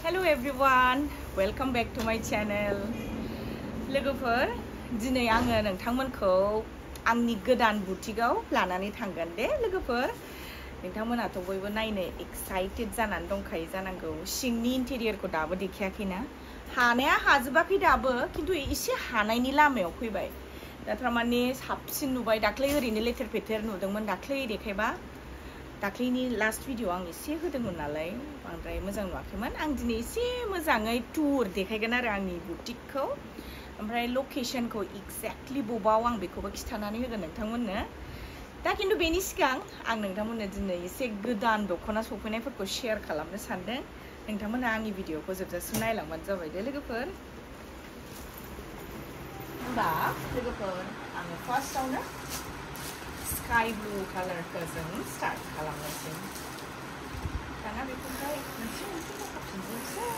Hello everyone, welcome back to my channel. लोगोफोर दिनै आङो नोंथांमोनखौ आंनि गोदान बुटिकआव लानानै थांगोन दे लोगोफोर नोंथांमोनाथ' बयबो नायनो एक्साइटेड जानानै दंखायो जानांगौ सिंनि इन्टेरियरखौ दाबो देखायाखैना हानाया हाजोबाखै दाबो खिन्थु एसे हानायनि लामायाव फैबाय दा थारमाने साबसिन नुबाय दाख्लै ओरैनो लेथेर फेथेर नुदोंमोन दाख्लै देखायबा दाख्लैनि लास्ट भिडिअ आं एसे होदोंमोन नालाय बांद्राय मोजां नुवाखैमोन आं दिनै एसे मोजाङै टुर देखायगोन आरो आंनि बुटिकखौ ओमफ्राय लकेशनखौ एक्जेक्टलि बबाव आं बेखौबो खिथानानै होगोन नोंथांमोननो दा खिन्थु बेनि सिगां आं नोंथांमोननो दिनै एसे गोदान दख'ना सफैनायफोरखौ शेयार खालामनो सानदों नोंथांमोना आंनि भिडिअखौ जोबजासिम नायलांबानो जाबाय दे लोगोफोर होमबा लोगोफोर आङो फार्स्टआवनो sky blue color जों start खालामनोसै दाना बेखौहाय मोनसे खालामफिननोसै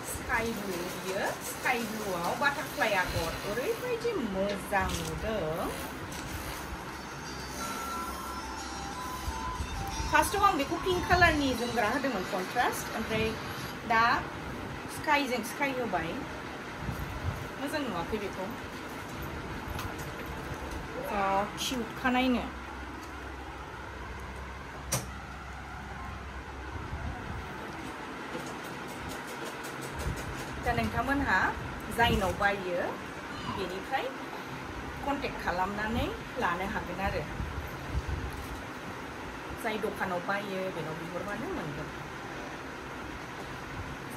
sky blue बियो sky blue आव butterfly आगर ओरैबायदि मोजां नुदों फार्स्टआव आं बेखौ पिंक कालारनि जोमग्रा होदोंमोन कन्ट्रास्ट ओमफ्राय दा स्काइजों स्काइ होबाय मोजां नुवाखै बेखौ cute खानायनो दा नोंथांमोनहा जायनाव बायो बेनिफ्राय कन्टेक्ट खालामनानै लानो हागोन आरो जाय दखानाव बायो बेनाव बिहरबानो मोनगोन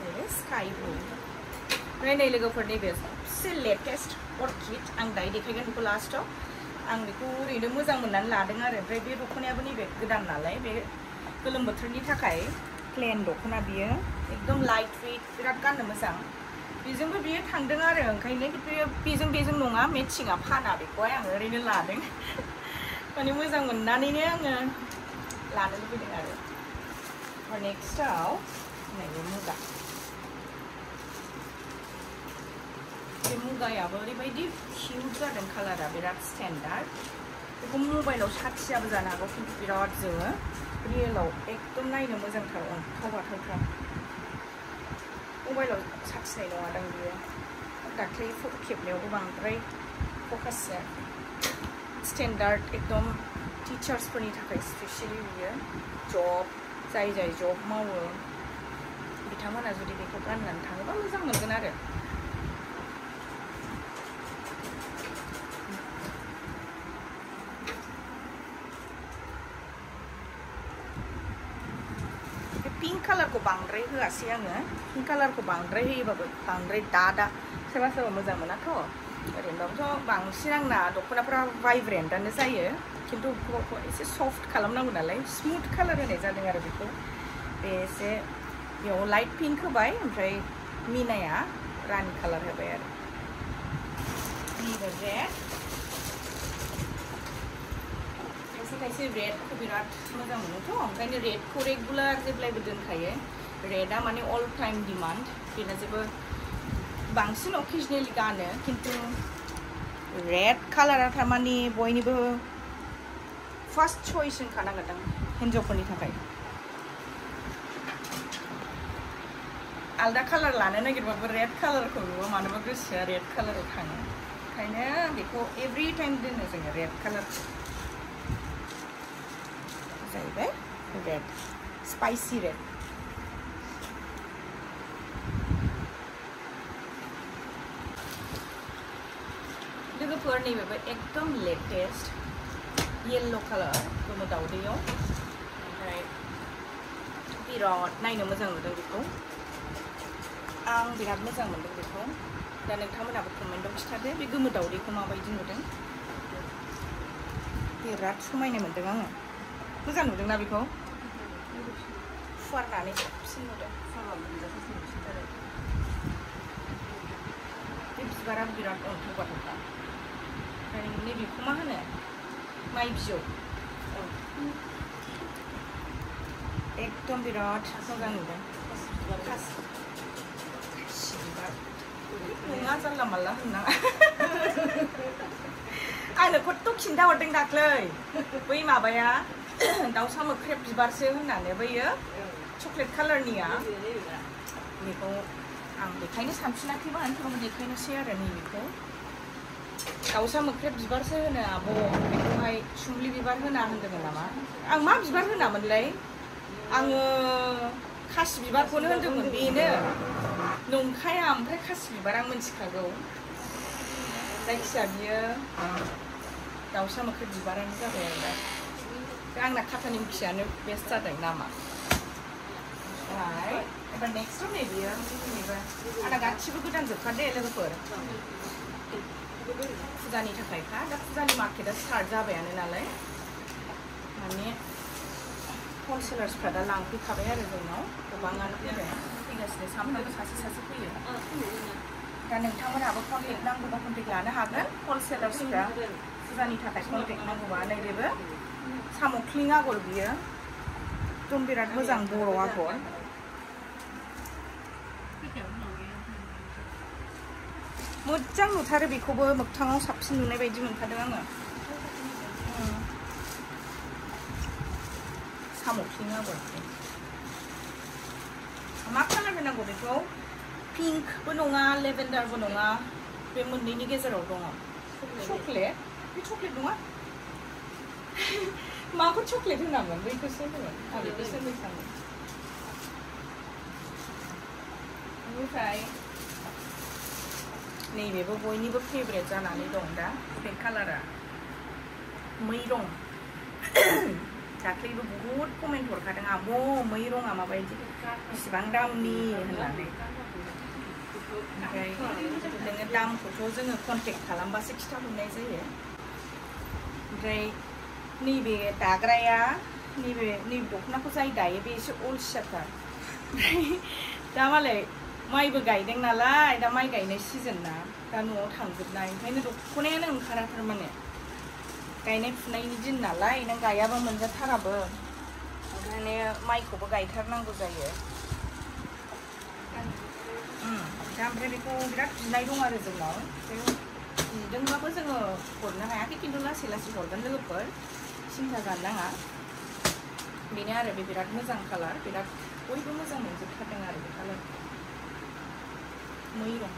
जेरै स्काइ ब्लु ओमफ्राय नै लोगोफोर नैबे सबसे लेटेस्ट अर्किड आं दायो देखायगोन बेखौ लास्टआव आं बेखौ ओरैनो मोजां मोननानै लादों आरो ओमफ्राय बे दख'नायाबो नैबे गोदान नालाय बे गोलोम बोथोरनि थाखाय प्लेन दख'ना बियो एकदम लाइट वेट बिराद गाननो मोजां बेजोंबो बियो थांदों आरो ओंखायनो बेजों नङा मेचिंआ फाना बेखौहाय आङो ओरैनो लादों माने मोजां मोननानैनो आङो लानो लुबैदों आरो नेक्स्टआव नैबे मुगा बे मुगायाबो ओरैबायदि किउट जादों कालारा बिराद स्टेन्डार्ड बेखौ मबाइलाव साथियाबो जानो हागौ खिन्थु बिराद जोङो रियेलाव एकदम नायनो मोजांथार अन्थाव बाथावथार मबाइलाव साथिनाय नङादां बियो दाख्लै फट' खेबनायावबो बांद्राय फकास जाया स्टेन्डार्ड एकदम टिचार्सफोरनि थाखाय स्पेसियलि बियो जब जाय जब मावो बिथांमोना जुदि बेखौ गाननानै थाङोबा मोजां मोनगोन आरो पिंक कालारखौ बांद्राय होआसै आङो पिंक कालारखौ बांद्राय होयोबाबो बांद्राय दादा सोरबा सोरबा मोजां मोनाथ' ओरैनोबाबोथ' बांसिन आंना दख'नाफोरा भाइब्रेन्टआनो जायो खिन्थु एसे सफ्ट खालामनांगौ नालाय स्मुथ कालार होनाय जादों आरो बेखौ बे एसे बेयाव लाइट पिंक होबाय ओमफ्राय मिनाया रानि कालार होबाय आरो रेड खायसे रेडखौ बिराद मोजां मोनोथ' ओंखायनो रेडखौ रेगुलार जेब्लायबो दोनखायो रेडआ माने अल टाइम डिमान्ड बेना जेबो बांसिन अकेजनेलि गानो खिन्थु रेड कालारा थारमाने बयनिबो फार्स्ट चइस होनखानांगोन हिन्जावफोरनि थाखाय आलदा कालार लानो नागिरबाबो रेड कालारखौ नुबा मानोबा गोसोआ रेड कालाराव थाङो ओंखायनो बेखौ एभ्रि टाइम दोनो जोङो रेड कालारखौ जाहैबाय रेड स्पाइसि रेड लोगोफोर नैबेबो एकदम लेटेस्ट येल्ल' कालार गोमो दावदैयाव ओमफ्राय बिराद नायनो मोजां नुदों बेखौ आं बिराद मोजां मोनदों बेखौ दा नोंथांमोनाबो कमेन्टआव खिथादो बे गोमो दावदैखौ माबायदि नुदों बिराद समायनाय मोनदों आङो मोजां नुदोंना बेखौ फुवारनानै साबसिन नुदों बे बिबारा बिराद अन्थाव बाथावखा ओमफ्राय नैबेखौ मा होनो माइ बिजौ एकदम बिराद मोजां नुदों नङा जानला मानला होननाङा आंनो खथ' खिन्थाहरदों दाख्लै बै माबाया दाउसा मोख्रेब बिबारसो होननानै बैयो चकलेट कालारनिया बेखौ आं बेखायनो सानफिनाखैमोन थेवबो देखायनोसै आरो नैबेखौ दाउसा मोख्रेब बिबारसो होनो आब' बेखौहाय सुम्लि बिबार होना होनदोंमोन नामा आं मा बिबार होनामोनलाय आङो खासि बिबारखौनो होनदोंमोन बेनो नंखाया ओमफ्राय खासि बिबार आं मिथिखागौ जायखिया बियो दाउसा मोख्रेब बिबारानो जाबाय आरो दा आंना खाथानि मुखियानो बेस्ट जादों नामा ओमफ्राय एबार नेक्स्टआव नैबेयो आंना गासिबो गोदान जोबखा दे लोगोफोर फुजानि थाखायखा दा फुजानि मार्केटआ स्टार्ट जाबायानो नालाय माने हलसेलार्सफ्रा दा लांफैखाबाय आरो जोंनाव गोबाङानो फैगासिनो सामफ्रामबो सासे सासे फैयो दा नोंथांमोनहाबो कन्टेक्ट नांगौबा कन्टेक्ट लानो हागोन हलसेलार्सफ्रा फुजानि थाखाय कन्टेक्ट नांगौबा नैबेबो साम'ख्लिं आगर बियो एकदम बिराद मोजां बर' आगर मोजां नुथारो बेखौबो मोगथाङाव साबसिन नुनाय बायदि मोनखादों आङो साम'ख्लिं आगर मा कालार होनांगौ बेखौ पिंकबो नङा लेभेन्डारबो नङा बे मोननैनि गेजेराव दङ चकलेट बे चकलेट नङा माखौ चकलेट होनामोन बैखौसो होनो आं बेखौसो होनदों ओमफ्राय नैबेबो बयनिबो फेभरेट जानानै दं दा बे कालारा मै रं दाख्लैबो बहुद कमेन्ट हरखादों आब' मै रङा माबायदि बेसेबां दामनि होननानै ओमफ्राय नोङो दामखौथ' जोङो कन्टेक्ट खालामबासो खिथाहरनाय जायो ओमफ्राय नैबे दाग्राया नैबे दख'नाखौ जाय दायो बे एसे अलसियाथार ओमफ्राय दा मालाय माइबो गायदों नालाय दा माइ गायनाय सिजन ना दा न'आव थांजोबनाय ओंखायनो दख'नायानो ओंखारा थारमाने गायनाय फुनायनि दिन नालाय नों गायाबा मोनजाथाराबो ओंखायनो माइखौबो गायथारनांगौ जायो दा ओमफ्राय बेखौ बिराद बिनाय दं आरो जोंनाव बिदोंबाबो जोङो हरनो हायाखै खिन्थु लासै लासै हरगोन लोगोफोर सिन्था जानो नाङा बेनो आरो बे बिराद मोजां कालार बिराद बयबो मोजां मोनजोबथारदों आरो बे कालारखौ मै रं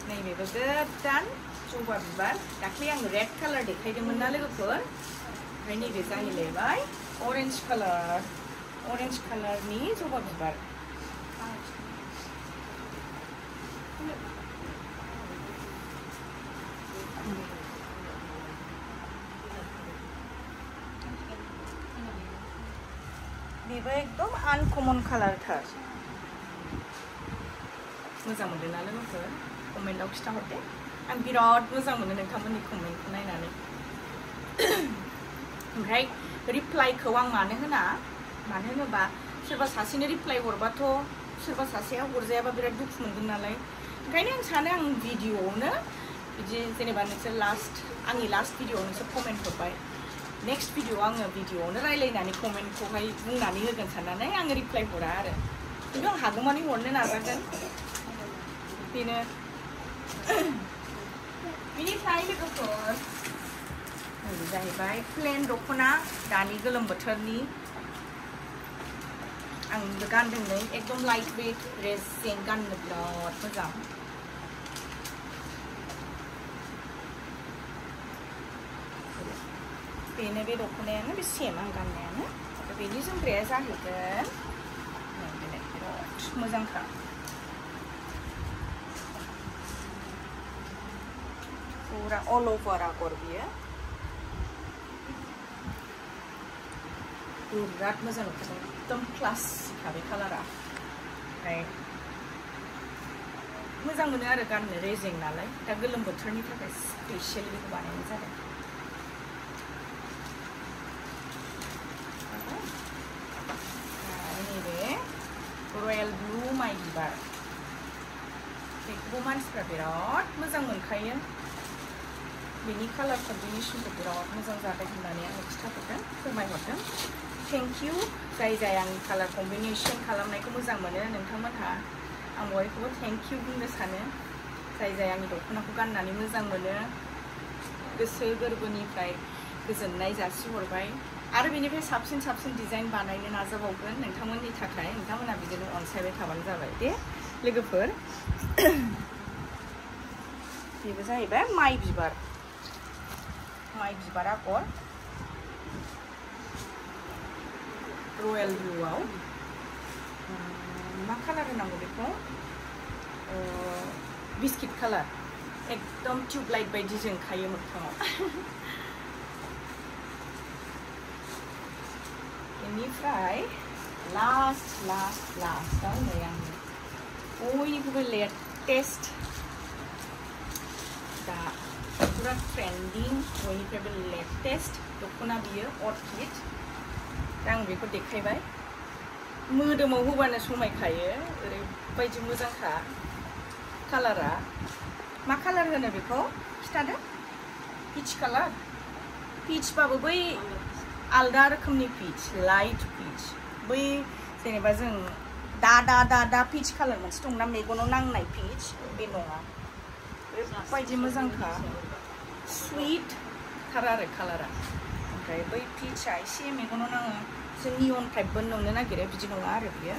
नैबेबो गोदान जबा बिबार दाख्लै आं रेड कालार देखायदोंमोन ना लोगोफोर ओमफ्राय नैबे जाहैलायबाय अरेन्ज कालारनि जबा बिबार बेबो एकदम आनकमन कालारथार मोजां मोनदों ना लोगोफोर कमेन्टआव खिथाहरदे आं बिराद मोजां मोनो नोंथांमोननि कमेन्टखौ नायनानै ओमफ्राय रिप्लाइखौ आं मानो होनोबा सोरबा सासेनो रिप्लाइ हरबाथ' सोरबा सासेया हरजायाबा बिराद दुखु मोनगोन नालाय ओंखायनो आं सानो आं भिडिअआवनो बिदि जेनेबा नोंसोर आंनि लास्ट भिडिअआव नोंसोर कमेन्ट हरबाय नेक्स्ट भिडिअआव आङो भिडिअआवनो रायलायनानै कमेन्टखौहाय बुंनानै होगोन साननानै आङो रिप्लाइ हरा आरो खिन्थु आं हागौमानि हरनो नाजागोन बेनो बिनिफ्राय लोगोफोर नैबे जाहैबाय प्लेन दख'ना दानि गोलोम बोथोरनि आंबो गानदों नै एकदम लाइट वेट रेजें गाननो बिराद मोजां बेनो बे दख'नायानो बे सेम आं गाननायानो बेनि जोमग्राया जाहैगोन बिराद मोजांखा पूरा ऑल ओवर आगर बियो बिराद मोजां नुखादों एकदम क्लासिक बे कालारा ओमफ्राय मोजां मोनो आरो गाननो रेजें नालाय दा गोलोम बोथोरनि थाखाय स्पेशेल बेखौ बानायनाय जादों नैबे रयेल ब्लू माइ बिबार बेखौबो मानसिफ्रा बिराद मोजां मोनखायो बेनि कालार कम्बिनेशनखौ बिराद मोजां जादों होननानै आङो खिथाहरदों फोरमायहरदों थेंक इउ जाय आंनि कालार कम्बिनेशन खालामनायखौ मोजां मोनो नोंथांमोनहा आं बयखौबो थेंक इउ बुंनो सानो जाय आंनि दख'नाखौ गाननानै मोजां मोनो गोसो गोरबोनिफ्राय गोजोननाय जासिहरबाय आरो बेनिफ्राय साबसिन डिजाइन बानायनो नाजाबावगोन नोंथांमोननि थाखाय नोंथांमोना बिदिनो अनसायबाय थाबानो जाबाय दे लोगोफोर बेबो जाहैबाय माइ बिबार आगर रयेल ब्लुआव मा कालार होनांगौ बेखौ बिस्किट कालार एकदम टिउबलाइट बायदि जोंखायो मोखाङाव बेनिफ्राय लास्टआव नै आङो बयनिख्रुइबो लेटेस्ट दा पुरा ट्रेन्डिं बयनिफ्रायबो लेटेस्ट दख'ना बियो अर्किड दा आं बेखौ देखायबाय मोदोमाव होबानो समायखायो ओरैबायदि मोजांखा कालारा मा कालार होनो बेखौ खिथादो पिच कालार पिचबाबो बै आलदा रोखोमनि पिच लाइट पिच बै जेनेबा जों दा पिच कालार मोनसे दंना मेगनाव नांनाय पिच बे नङा ओरैबायदि मोजांखा स्वीट थार आरो कालारा ओमफ्राय बै पिचआ एसे मेगनाव नाङो एसे नियन टाइपबो नुनो नागिरो बिदि नङा आरो बियो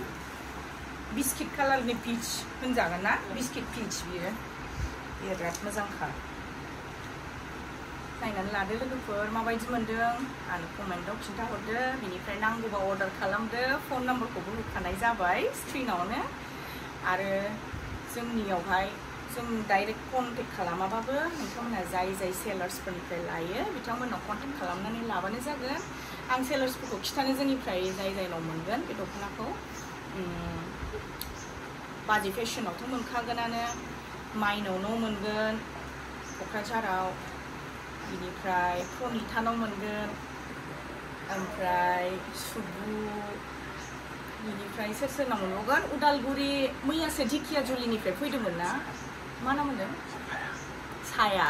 बिस्किट कालारनि पिच होनजागोन ना बिस्किट पिच बियो बिराद मोजांखा नायनानै लादो लोगोफोर माबायदि मोन्दों आंनो कमेन्टआव खिन्थाहरदो बिनिफ्राय नांगौबा अर्डार खालामदो फन नाम्बारखौबो होखानाय जाबाय स्क्रिनावनो आरो जोंनियावहाय जों डाइरेक्ट कन्टेक्ट खालामाबाबो नोंथांमोना जाय सेलार्सफोरनिफ्राय लायो बिथांमोनाव कन्टेक्ट खालामनानै लाबानो जागोन आं सेलार्सफोरखौ खिथानो जोंनिफ्राय जायनाव मोनगोन बे दख'नाखौ बाजै फेशनावथ' मोनखागोनानो माइनावनाव मोनगोन क'क्राझाराव बिनिफ्राय प्रनितानाव मोनगोन ओमफ्राय सुबु बिनिफ्राय सोरनाव मोनबावगोन उदालगुरि मैयासो ढेकियाजुलिनिफ्राय फैदोंमोन ना मा नाम होनदों साया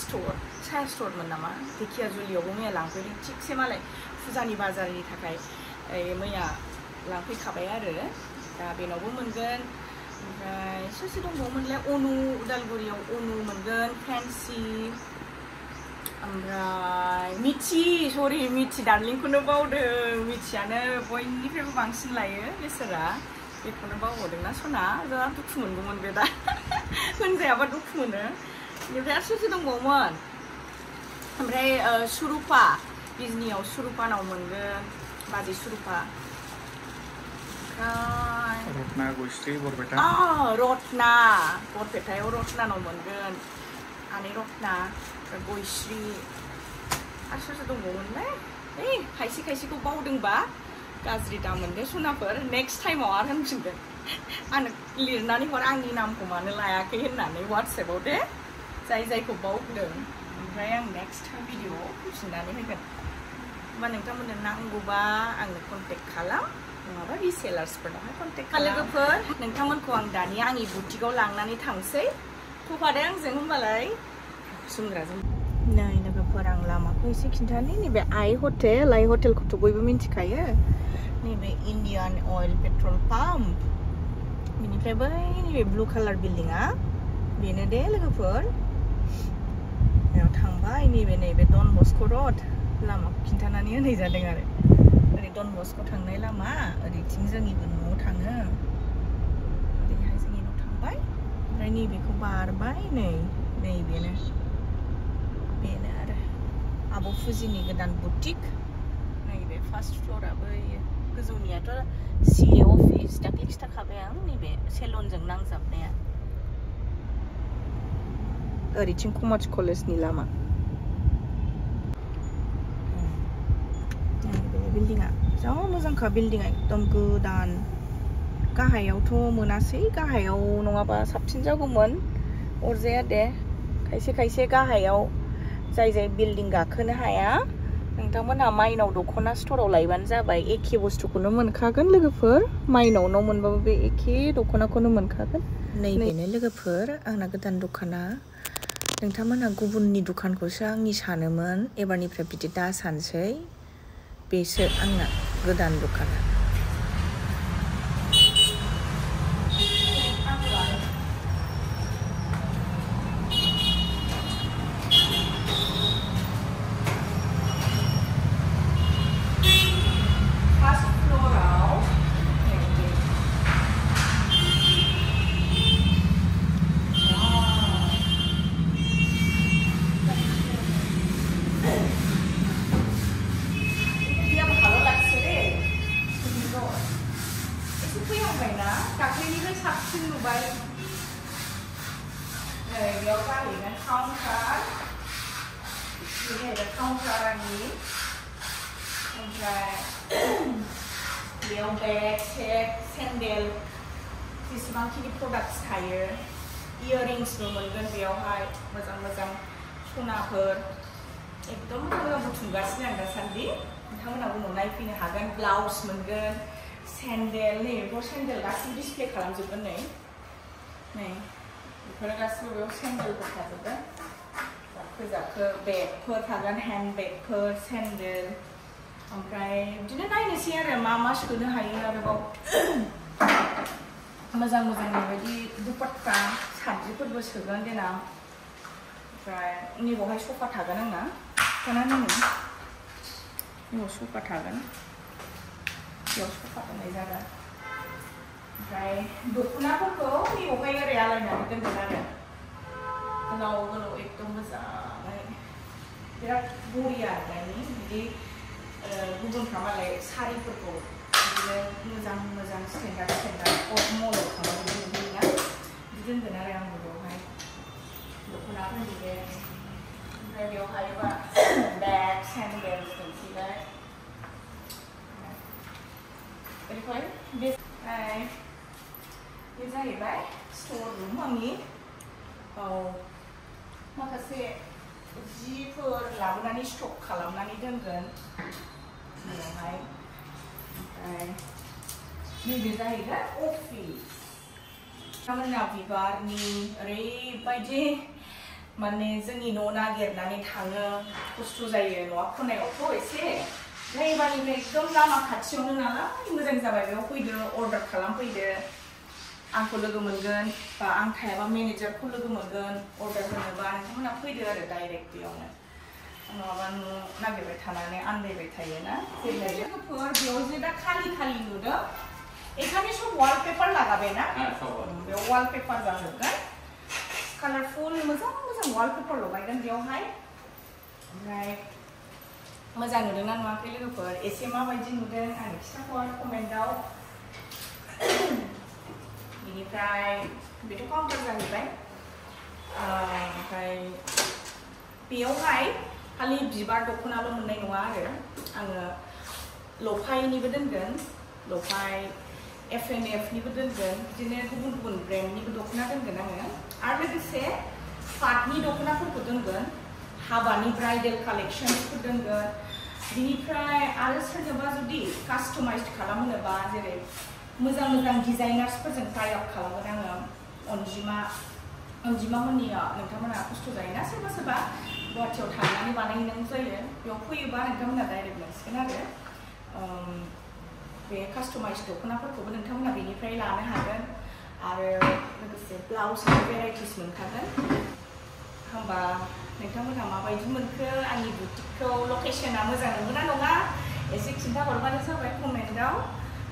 स्ट'रमोन नामा ढेकियाजुलियावबो मैया लांफैदों थिगसे मालाय फुजानि बाजारनि थाखाय मैया लांफैखाबाय आरो दा बेनावबो मोनगोन ओमफ्राय सोर दंबावोमोनलाय अनु उदालगुरियाव अनु मोनगोन फेन्सि ओमफ्राय मिथि दार्लिंखौनो बावदों मिथियानो बयनिफ्रायबो बांसिन लायो बेसोरा बेखौनो बावबावदोंना सना जा दुखु मोनगौमोन बे दा होनजायाबा दुखु मोनो बेनिफ्राय आरो सोर दंबावोमोन ओमफ्राय सुरुपा बिजनियाव सुरुपानाव मोनगोन बाजै सुरुपा रत्ना गयश्री बरपेटा रत्ना बरपेटायाव रत्नानाव मोनगोन आनै रत्ना गयश्री आरो सोर दंबावोमोनलाय खायसेखौ बावदोंबा गाज्रि दा मोनदों सनाफोर नेक्स्ट टाइमाव आरो होनफिनगोन आंनो लिरनानै हर आंनि नामखौ मानो लायाखै होननानै वाट्सएपाव दे जायखौ बावदों ओमफ्राय आं नेक्स्ट भिडिअ'आव फैफिननानै होगोन होमबा नोंथांमोननो नांगौबा आंनो कन्टेक्ट खालाम नङाबा रिसेलार्सफोरनावहाय कन्टेक्ट खालाम लोगोफोर नोंथांमोनखौ आं दानि आंनि बुटिकआव लांनानै थांसै फैफादो आंजों होमबालाय जोमग्राजों नै लोगोफोर आं लामाखौ एसे खिन्थानि नैबे आइ हटेलखौथ' बयबो मिन्थिखायो नैबे इन्डियान अइल पेट्रल पाम्प बिनिफ्राय बै नैबे ब्लु कालार बिल्डिंआ बेनो दे लोगोफोर बेयाव थांबाय नैबे डन बस्क' रड लामाखौ खिन्थानानै होनाय जादों आरो ओरै डन बस्क' थांनाय लामा ओरैथिं जोंनिबो न'आव थाङो ओरैहाय जोंनि न'आव थांबाय ओमफ्राय नैबेखौ बारबाय बेनो आरो आब' फुजिनि गोदान बुटिक नैबे फार्स्ट फ्ल'राबो गोजौनियाथ' CA अफिस दाख्लै खिथाखाबाय आं नैबे सेलनजों नांजाबनाया ओरैथिं कमार्स कलेजनि लामा नैबे बिल्डिंआ जा मोजांखा बिल्डिंआ एकदम गोदान गाहायावथ' मोनासै गाहायाव नङाबा साबसिन जागौमोन अरजाया दे खायसे गाहायाव जाय बिल्डिं गाखोनो हाया नोंथांमोनहा माइनाव दख'ना स्ट'राव लायबानो जाबाय एखे बुस्थुखौनो मोनखागोन लोगोफोर माइनावनाव मोनबाबो बे एखे दख'नाखौनो मोनखागोन नैबेनो लोगोफोर आंना गोदान दखाना नोंथांमोनहा गुबुननि दखानखौसो आंनि सानोमोन एबारनिफ्राय बिदि दा सानसै बेसो आंना गोदान दखाना काउन्टार बेहाय काउन्टारनि ओमफ्राय बेयाव बेग सेग सेन्देल जेसेबांखिनि प्रडाक्ट्स थायो इयारिंसबो मोनगोन बेयावहाय मोजां मोजां सनाफोर एकदम मोजां बुथुमगासिनो आं दासान्दि नोंथांमोनहा उनाव नायफैनो हागोन ब्लाउस मोनगोन सेन्देल नै बेफोर सेन्देल गासिबो डिसप्ले खालामजोबगोन नै बेफोरो गासिबो बेयाव सेन्देलफोर थाजोबगोन जाखो बेगफोर थागोन हेन्ड बेगफोर सेन्देल ओमफ्राय बिदिनो नायनोसै आरो मा सोनो हायो आरोबाव मोजां मोजां बेबायदि दुपट्टा साद्रिफोरबो सोगोन देनां ओमफ्राय नैबावहाय सफा थागोन आंना दाना नायनो नैबाव सफा थागोन बेयाव सफा दोननाय जागोन ओमफ्राय दख'नाफोरखौ नैबावहाय ओरै आलायनानै दोनगोन आरो गोलाव गोलाव एकदम मोजाङै बिराद बरिया आरो बिदि गुबुनफ्रा मालाय सारिफोरखौ बिदिनो मोजां मोजां स्टेन्डार्ड मलाव थांनानै नुयोना बिदि दोनगोन आरो आंबो बेवहाय दख'नाफोरनि बे ओमफ्राय बेवहायबा बेग सेन्देल दोनसैलाय बेनिफ्राय बे जाहैबाय स्ट'र रुम आंनि माखासे जिफोर लाबोनानै स्टक खालामनानै दोनगोन बेवहाय ओमफ्राय नैबे जाहैबाय अफिस नोंथांमोना बिबारनि ओरैबायदि माने जोंनि न' नागिरनानै थाङो खस्थ' जायो न'आ खनायावथ' एसे नैबानिफ्राय एकदम लामा खाथियावनो नालाय मोजां जाबाय बेयाव फैदो अर्डार खालामफैदो आंखौ लोगो मोनगोन बा आं थायाबा मेनेजारखौ लोगो मोनगोन अर्डार होनोबा नोंथांमोना फैदो आरो डाइरेक्ट बेयावनो नङाबा न' नागिरबाय थानानै आन्दायबाय थायोना जेरै लोगोफोर बेयाव जे दा खालि नुदों এখানে সব ওয়ালপেপার লাগাবে না বেयाव ওয়ালপেপার जाजोबगोन कालारफुल मोजां मोजां वालपेपर लगायगोन बेयावहाय ओमफ्राय मोजां नुदोंना नुवाखै लोगोफोर एसे माबायदि नुदों आंनो खिथाखौ आरो कमेन्टआव बेनिफ्राय बेथ' काउन्टार जाहैबाय ओमफ्राय बेयावहाय खालि बिबार दख'नाल' मोननाय नङा आरो आङो लफायनिबो दोनगोन लफाय F&F निबो दोनगोन बिदिनो गुबुन गुबुन ब्रेन्डनिबो दख'ना दोनगोन आङो आरो लोगोसे पाटनि दख'नाफोरखौ दोनगोन हाबानि ब्राइडेल कालेक्शन्सफोर दोनगोन बिनिफ्राय आरो सोरनोबा जुदि कास्टमाइज खालामनोबा जेरै मोजां मोजां डिजाइनार्सफोरजों टाइ आप खालामगोन आङो अनजिमामोननिया नोंथांमोना खस्थ' जायोना सोरबा सोरबा गुवाहाटियाव थांनानै बानायहैनांगौ जायो बेयाव फैयोबा नोंथांमोना डाइरेक्ट मोनसिगोन आरो बे कास्टमाइज दख'नाफोरखौबो नोंथांमोना बेनिफ्राय लानो हागोन आरो लोगोसे ब्लाउसनि भेराइटिस मोनखागोन होमबा नोंथांमोना माबायदि मोनखो आंनि बुटिकखौ लकेशना मोजां नंगौना नङा एसे खिन्थाहरबानो जाबाय कमेन्टआव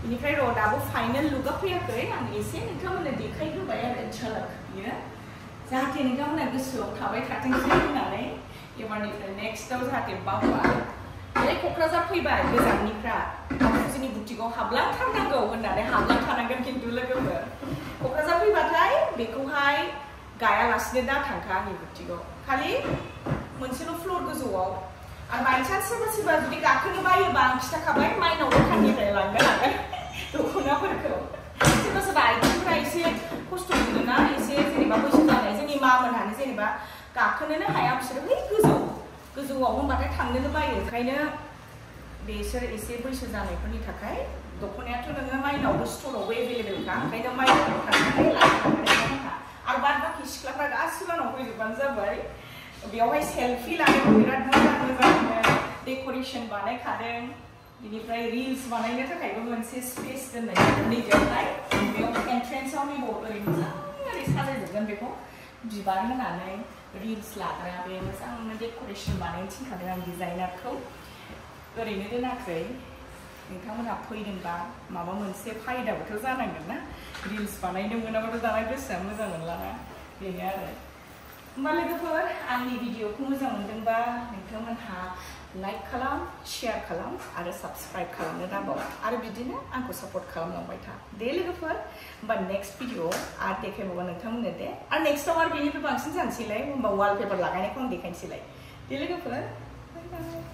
बेनिफ्राय र' दाबो फाइनेल लुकआ फैयाखै आं एसे नोंथांमोननो देखायग्रोबाय आरो झलक बियो जाहाथे नोंथांमोना गोसोआव थाबाय थाथोंसै होननानै एबारनिफ्राय नेक्स्टआव जाहाथे बावा बे क'क्राझार फैबाय गोजाननिफ्रा जोंनि बुटिकआव हाबलांथारनांगौ होननानै हाबलांखानांगोन खिन्थु लोगोफोर क'क्राझार फैबाथाय बेखौहाय गायालासिनो दा थांखा आंनि बुटिकआव खालि मोनसेल' फ्ल'र गोजौआव आरो बायचान्स सोरबा जुदि गाखोनो बायोबा आं खिथाखाबाय माइनाव दखाननिफ्राय लांनो हागोन दख'नाफोरखौ सोरबा आइथिंफ्रा एसे खस्थ' मोनोना एसे जेनेबा बैसो जानाय जोंनि मामोनहानो जेनेबा गाखोनोनो हाया बिसोरो बै गोजौआव होनबाथाय थांनोनो बायो ओंखायनो बेसोर एसे बैसो जानायफोरनि थाखाय दख'नायाथ' नोङो माइनावबो स्ट'रावबो एभेलेबेलखा ओंखायनो माइनावआव थांनानै लानो हागोन आरो बाद बाखि सिख्लाफ्रा गासिबो आंनाव फैजोबबानो जाबाय बेयावहाय सेल्फि लानो बिराद मोजां डेक'रेसन बानायखादों बिनिफ्राय रिल्स बानायनो थाखायबो मोनसे स्पेस दोननाय नैबेयावहाय बेयाव एन्ट्रेन्सआव नैबाव ओरै मोजां ओरै साजायजोबगोन बेखौ बिबार होनानै रिल्स लाग्रा बे मोजांनो डेक'रेसन बानायनो थिनखादों आं डिजाइनारखौ ओरैनो दोनाखै नोंथांमोनहा फैदोंबा माबा मोनसे फायदाबोथ' जानांगोन ना रिल्स बानायनो मोनाबाथ' दाना गोसोआ मोजां मोनलाना बेनो आरो होमबा लोगोफोर आंनि भिडिअखौ मोजां मोनदोंबा नोंथांमोनहा लाइक खालाम, शेयार खालाम आरो साबस्क्राइब खालामनो दाबाव आरो बिदिनो आंखौ सापर्ट खालामलांबाय था दे लोगोफोर। होमबा नेक्स्ट भिडिअ आरो देखायबावगोन नोंथांमोननो दे आरो नेक्स्टआव आरो बेनिफ्राय बांसिन जानोसैलाय होमबा वालपेपार लागायनायखौ आं देखायनोसैलाय दे लोगोफोर। बाय बाय।